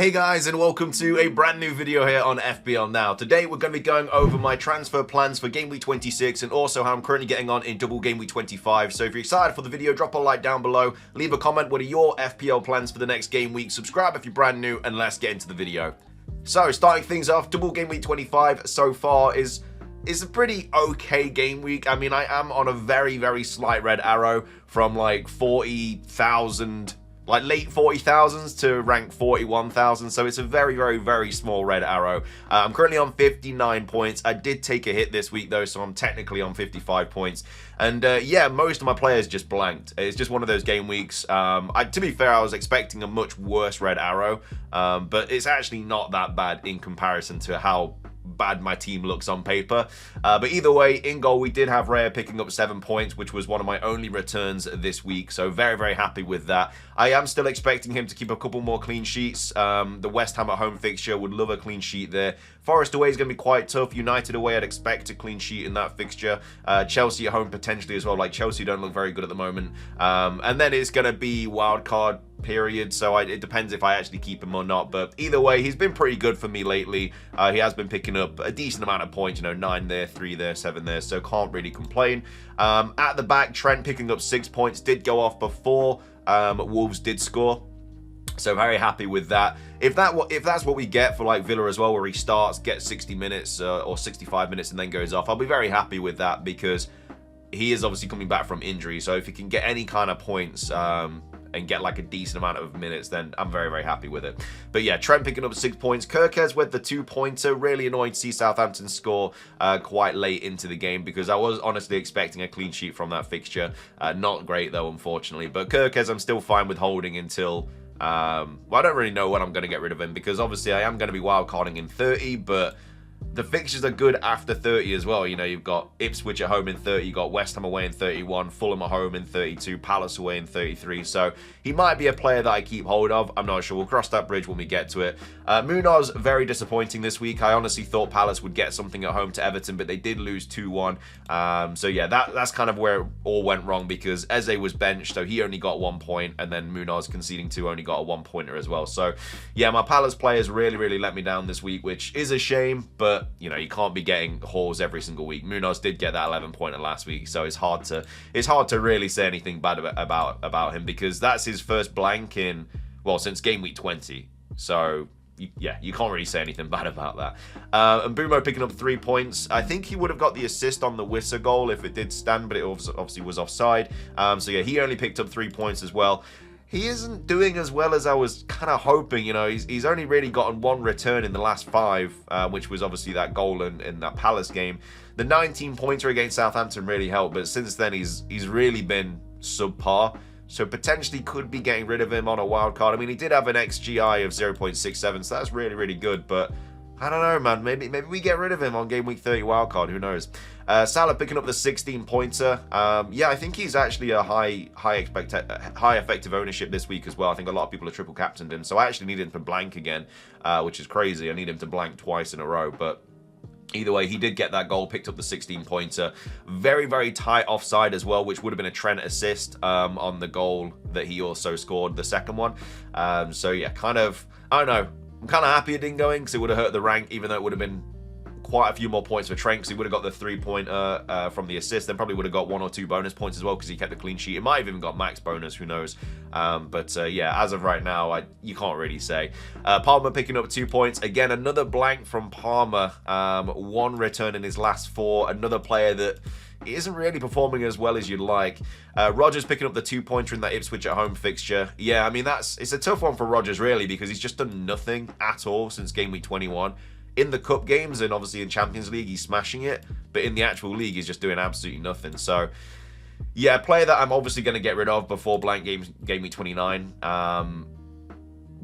Hey guys, and welcome to a brand new video here on FPL Now. Today we're going to be going over my transfer plans for Game Week 26 and also how I'm currently getting on in double Game Week 25. So if you're excited for the video, drop a like down below, leave a comment, what are your FPL plans for the next game week, subscribe if you're brand new, and let's get into the video. So starting things off, double Game Week 25 so far is a pretty okay game week. I mean, I am on a very slight red arrow from like 40,000, like late 40,000s to rank 41,000, so it's a very small red arrow. I'm currently on 59 points. I did take a hit this week though, so I'm technically on 55 points. And yeah, most of my players just blanked. It's just one of those game weeks. To be fair, I was expecting a much worse red arrow, but it's actually not that bad in comparison to how bad my team looks on paper. But either way, in goal we did have Raya picking up 7 points, which was one of my only returns this week, so very happy with that. I am still expecting him to keep a couple more clean sheets. The West Ham at home fixture, would love a clean sheet there. Forest away is going to be quite tough. United away, I'd expect a clean sheet in that fixture. Chelsea at home potentially as well. Like, Chelsea don't look very good at the moment. And then it's going to be wildcard period, so it depends if I actually keep him or not. But either way, he's been pretty good for me lately. He has been picking up a decent amount of points, you know, 9 there, 3 there, 7 there, so can't really complain. At the back, Trent picking up 6 points, did go off before Wolves did score, so very happy with that. If that's what we get for like Villa as well, where he starts, gets 60 minutes or 65 minutes and then goes off, I'll be very happy with that, because he is obviously coming back from injury. So if he can get any kind of points and get like a decent amount of minutes, then I'm very happy with it. But yeah, Trent picking up 6 points. Kirkes with the 2-pointer. Really annoyed to see Southampton score quite late into the game, because I was honestly expecting a clean sheet from that fixture. Not great though, unfortunately. But Kirkes I'm still fine with holding until well, I don't really know when I'm going to get rid of him, because obviously I am going to be wildcarding in 30, but the fixtures are good after 30 as well. You know, you've got Ipswich at home in 30, you've got West Ham away in 31, Fulham at home in 32, Palace away in 33. So he might be a player that I keep hold of. I'm not sure. We'll cross that bridge when we get to it. Munoz, very disappointing this week. I honestly thought Palace would get something at home to Everton, but they did lose 2-1. So yeah, that's kind of where it all went wrong, because Eze was benched, so he only got 1 point, and then Munoz conceding 2 only got a 1-pointer as well. So yeah, my Palace players really let me down this week, which is a shame, but you know, you can't be getting hauls every single week. Munoz did get that 11-pointer last week, so it's hard to really say anything bad about him, because that's his first blank in, well, since game week 20. So yeah, you can't really say anything bad about that. And Bumo picking up 3 points. I think he would have got the assist on the Wissa goal if it did stand, but it obviously was offside. So yeah, he only picked up 3 points as well. He isn't doing as well as I was kind of hoping. You know, he's only really gotten 1 return in the last 5, which was obviously that goal in that Palace game. The 19-pointer against Southampton really helped, but since then he's really been subpar. So potentially could be getting rid of him on a wild card. I mean, he did have an XGI of 0.67, so that's really good. But I don't know, man. Maybe we get rid of him on game week 30 wildcard. Who knows? Salah picking up the 16-pointer. Yeah, I think he's actually a high effective ownership this week as well. I think a lot of people have triple captained him, so I actually need him to blank again, which is crazy. I need him to blank twice in a row, but either way, he did get that goal, picked up the 16-pointer. Very tight offside as well, which would have been a Trent assist on the goal that he also scored, the second one. So yeah, kind of, I don't know. I'm kind of happy it didn't go in, because it would have hurt the rank, even though it would have been quite a few more points for Trent, because he would have got the 3-pointer from the assist, then probably would have got 1 or 2 bonus points as well, because he kept a clean sheet. It might have even got max bonus, who knows. But yeah, as of right now, you can't really say. Palmer picking up 2 points. Again, another blank from Palmer. 1 return in his last 4. Another player that isn't really performing as well as you'd like. Rodgers picking up the 2-pointer in that Ipswich at home fixture. Yeah, I mean, it's a tough one for Rodgers, really, because he's just done nothing at all since game week 21. In the cup games and obviously in Champions League, he's smashing it, but in the actual league, he's just doing absolutely nothing. So yeah, a player that I'm obviously going to get rid of before blank game week 29.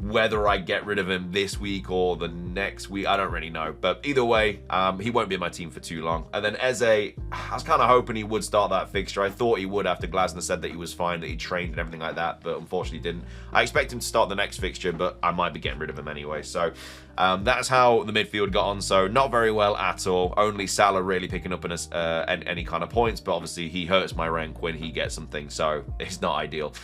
Whether I get rid of him this week or the next week, I don't really know. But either way, he won't be in my team for too long. And then Eze, I was kind of hoping he would start that fixture. I thought he would after Glasner said that he was fine, that he trained and everything like that, but unfortunately didn't. I expect him to start the next fixture, but I might be getting rid of him anyway. So that's how the midfield got on. So not very well at all. Only Salah really picking up any kind of points, but obviously he hurts my rank when he gets something, so it's not ideal.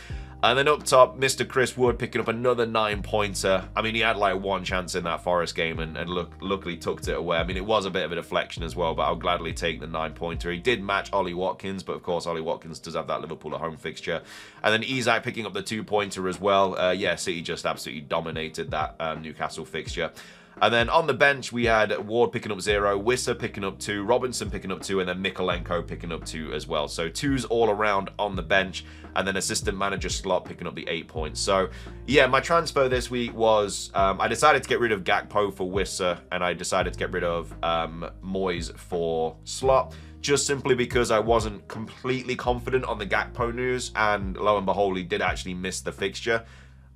And then up top, Mr. Chris Wood picking up another 9-pointer. I mean, he had like one chance in that Forest game and luckily tucked it away. I mean, it was a bit of a deflection as well, but I'll gladly take the 9-pointer. He did match Ollie Watkins, but of course, Ollie Watkins does have that Liverpool at home fixture. And then Isak picking up the 2-pointer as well. Yeah, City just absolutely dominated that Newcastle fixture. And then on the bench, we had Ward picking up 0, Wissa picking up 2, Robinson picking up 2, and then Mikolenko picking up 2 as well. So 2s all around on the bench, and then assistant manager slot picking up the 8 points. So yeah, my transfer this week was, I decided to get rid of Gakpo for Wissa, and I decided to get rid of Moyes for slot, just simply because I wasn't completely confident on the Gakpo news, and lo and behold, he did actually miss the fixture.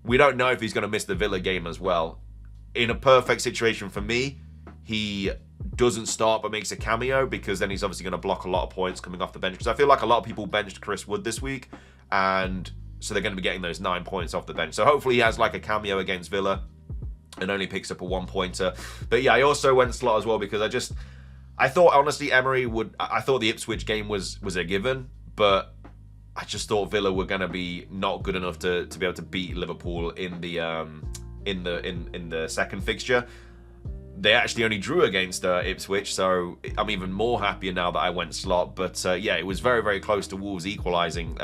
We don't know if he's going to miss the Villa game as well. In a perfect situation for me, he doesn't start but makes a cameo, because then he's obviously going to block a lot of points coming off the bench. Because I feel like a lot of people benched Chris Wood this week, and so they're going to be getting those 9 points off the bench. So hopefully he has like a cameo against Villa and only picks up a 1-pointer. But yeah, I also went slot as well because I thought honestly Emery would. I thought the Ipswich game was a given, but I just thought Villa were going to be not good enough to be able to beat Liverpool in the second fixture. They actually only drew against Ipswich, so I'm even more happier now that I went slot. But yeah, it was very, very close to Wolves equalising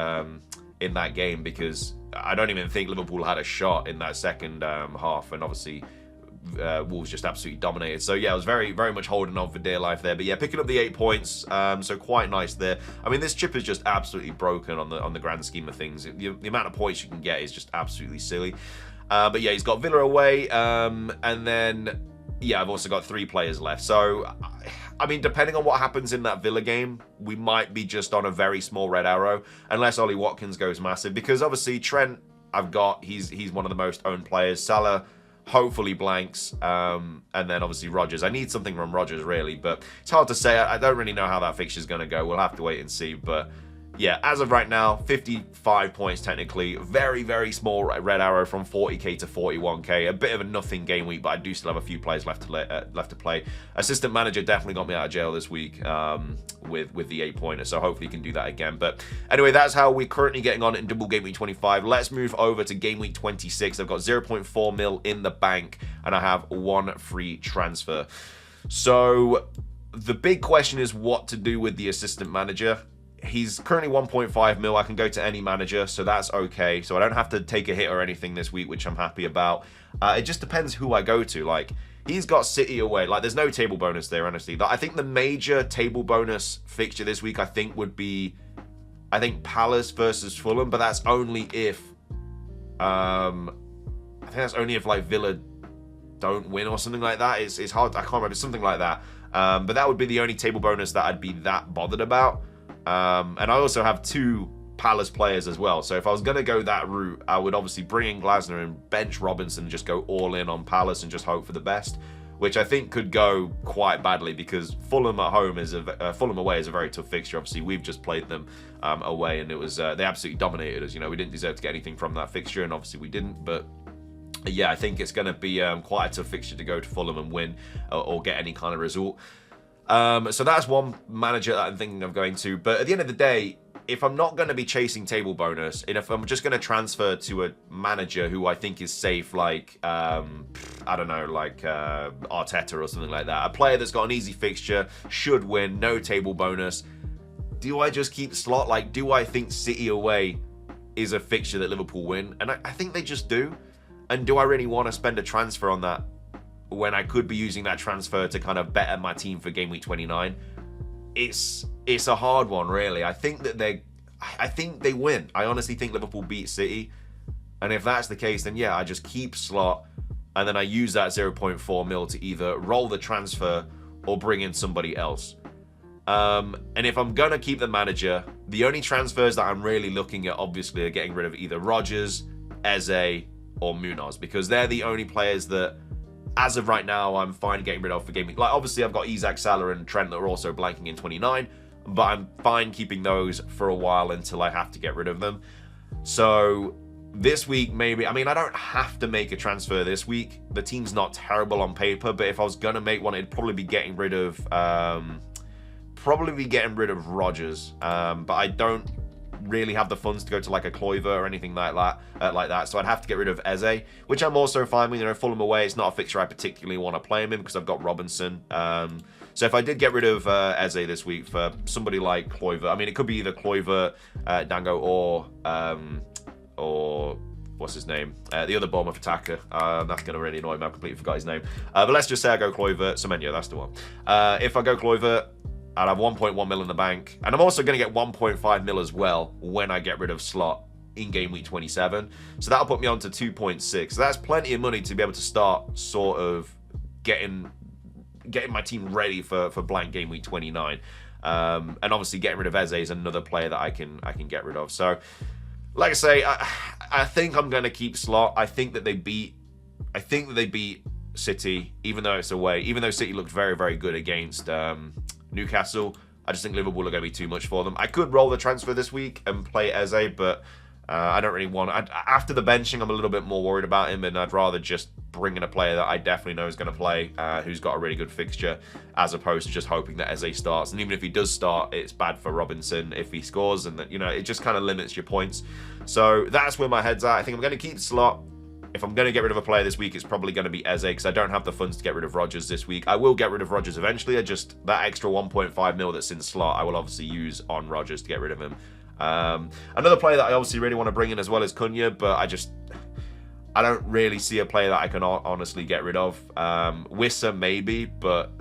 in that game, because I don't even think Liverpool had a shot in that second half, and obviously Wolves just absolutely dominated. So yeah, I was very, very much holding on for dear life there. But yeah, picking up the 8 points, so quite nice there. I mean, this chip is just absolutely broken on the grand scheme of things. The amount of points you can get is just absolutely silly. But yeah, he's got Villa away, and then yeah, I've also got 3 players left. So I mean, depending on what happens in that Villa game, we might be just on a very small red arrow, unless Ollie Watkins goes massive. Because obviously Trent, I've got, he's one of the most owned players. Salah hopefully blanks, and then obviously Rodgers. I need something from Rodgers really, but it's hard to say. I don't really know how that fixture is going to go. We'll have to wait and see. But yeah, as of right now, 55 points technically. Very, very small red arrow from 40k to 41k. A bit of a nothing game week, but I do still have a few players left to play. Assistant manager definitely got me out of jail this week with the 8-pointer, so hopefully he can do that again. But anyway, that's how we're currently getting on in double game week 25. Let's move over to game week 26. I've got 0.4 mil in the bank, and I have 1 free transfer. So the big question is what to do with the assistant manager. He's currently 1.5 mil. I can go to any manager, so that's okay. So I don't have to take a hit or anything this week, which I'm happy about. It just depends who I go to. Like, he's got City away. Like, there's no table bonus there, honestly. I think the major table bonus fixture this week, I think, would be, I think, Palace versus Fulham, but that's only if, I think that's only if, like, Villa don't win or something like that. It's hard. I can't remember. Something like that. But that would be the only table bonus that I'd be that bothered about. And I also have 2 Palace players as well. So if I was going to go that route, I would obviously bring in Glasner and bench Robinson and just go all in on Palace and just hope for the best, which I think could go quite badly, because Fulham at home is Fulham away is a very tough fixture. Obviously, we've just played them away, and it was they absolutely dominated us. You know, we didn't deserve to get anything from that fixture, and obviously we didn't. But yeah, I think it's going to be quite a tough fixture to go to Fulham and win or get any kind of result. So that's one manager that I'm thinking of going to. But at the end of the day, if I'm not going to be chasing table bonus, and if I'm just going to transfer to a manager who I think is safe, like, I don't know, like Arteta or something like that, a player that's got an easy fixture, should win, no table bonus, do I just keep slot? Like, do I think City away is a fixture that Liverpool win? And I think they just do. And do I really want to spend a transfer on that when I could be using that transfer to kind of better my team for game week 29? It's a hard one, really. I think they win. I honestly think Liverpool beat City. And if that's the case, then yeah, I just keep slot, and then I use that 0.4 mil to either roll the transfer or bring in somebody else. And if I'm going to keep the manager, the only transfers that I'm really looking at, obviously, are getting rid of either Rodgers, Eze, or Munoz, because they're the only players that, as of right now, I'm fine getting rid of for gaming. Like, obviously, I've got Isak, Salah, and Trent that are also blanking in 29, but I'm fine keeping those for a while until I have to get rid of them. So this week, maybe, I mean, I don't have to make a transfer this week. The team's not terrible on paper, but if I was going to make one, it'd probably be getting rid of Rodgers. But I don't really have the funds to go to like a Kluivert or anything like that. So I'd have to get rid of Eze, which I'm also fine with. You know, Fulham away, it's not a fixture I particularly want to play him in because I've got Robinson. So if I did get rid of Eze this week for somebody like Kluivert, I mean, it could be either Kluivert, Dango, or what's his name? The other Bournemouth attacker. That's going to really annoy me. I completely forgot his name. But let's just say I go Kluivert. Semenyo, that's the one. If I go Kluivert, I'll have 1.1 mil in the bank. And I'm also going to get 1.5 mil as well when I get rid of Slot in game week 27. So that'll put me on to 2.6. So that's plenty of money to be able to start sort of getting my team ready for blank game week 29. And obviously getting rid of Eze is another player that I can get rid of. So like I say, I think I'm going to keep Slot. I think that they beat City, even though it's away. Even though City looked very, very good against Newcastle, I just think Liverpool are going to be too much for them. I could roll the transfer this week and play Eze, but I don't really want... after the benching, I'm a little bit more worried about him, and I'd rather just bring in a player that I definitely know is going to play, who's got a really good fixture, as opposed to just hoping that Eze starts. And even if he does start, it's bad for Robinson if he scores, and that, you know, it just kind of limits your points. So that's where my head's at. I think I'm going to keep Slot. If I'm going to get rid of a player this week, it's probably going to be Eze, because I don't have the funds to get rid of Rodgers this week. I will get rid of Rodgers eventually. That extra 1.5 mil that's in Slot, I will obviously use on Rodgers to get rid of him. Another player that I obviously really want to bring in as well is Cunha, but I don't really see a player that I can honestly get rid of. Wissa maybe, but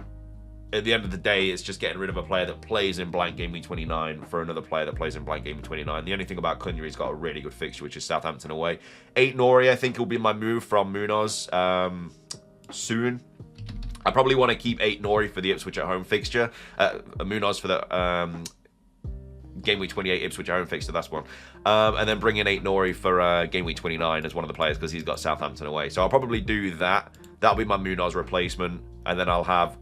at the end of the day, it's just getting rid of a player that plays in blank game week 29 for another player that plays in blank game week 29. The only thing about Cunha, he's got a really good fixture, which is Southampton away. 8 Nori, I think, will be my move from Munoz soon. I probably want to keep 8 Nori for the Ipswich at home fixture. Munoz for the game week 28 Ipswich at home fixture, that's one. And then bring in 8 Nori for game week 29 as one of the players, because he's got Southampton away. So I'll probably do that. That'll be my Munoz replacement. And then I'll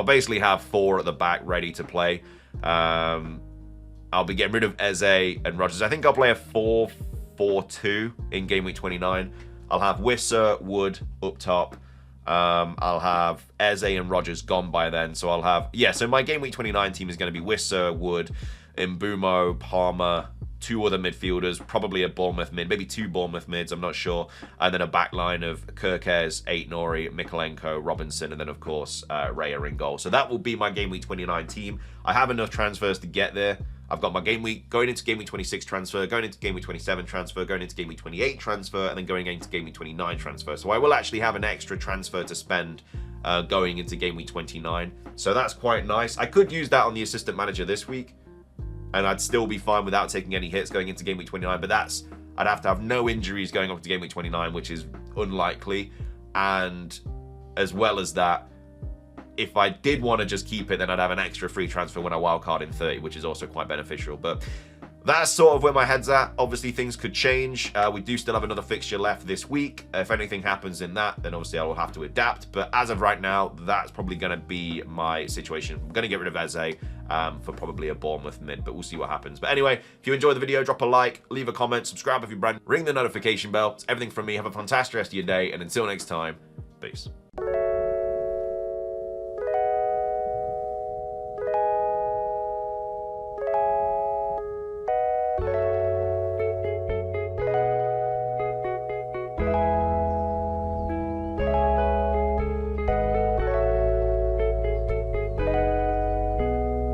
basically have 4 at the back ready to play. I'll be getting rid of Eze and Rodgers. I think I'll play a 4-4-2 in game week 29. I'll have Wissa, Wood up top. I'll have Eze and Rodgers gone by then. So I'll have... yeah, so my game week 29 team is going to be Wissa, Wood, Mbumo, Palmer, 2 other midfielders, probably a Bournemouth mid, maybe 2 Bournemouth mids, I'm not sure. And then a back line of Kirkes, 8 Nori, Mikolenko, Robinson, and then, of course, Raya in goal. So that will be my game week 29 team. I have enough transfers to get there. I've got my game week, going into game week 26 transfer, going into game week 27 transfer, going into game week 28 transfer, and then going into game week 29 transfer. So I will actually have an extra transfer to spend going into game week 29. So that's quite nice. I could use that on the assistant manager this week, and I'd still be fine without taking any hits going into game week 29. But I'd have to have no injuries going up to game week 29, which is unlikely. And as well as that, if I did want to just keep it, then I'd have an extra free transfer when I wildcard in 30, which is also quite beneficial. But that's sort of where my head's at. Obviously, things could change. We do still have another fixture left this week. If anything happens in that, then obviously I will have to adapt. But as of right now, that's probably going to be my situation. I'm going to get rid of Eze for probably a Bournemouth mid, but we'll see what happens. But anyway, if you enjoyed the video, drop a like, leave a comment, subscribe if you're brand new, ring the notification bell. It's everything from me. Have a fantastic rest of your day, and until next time, peace.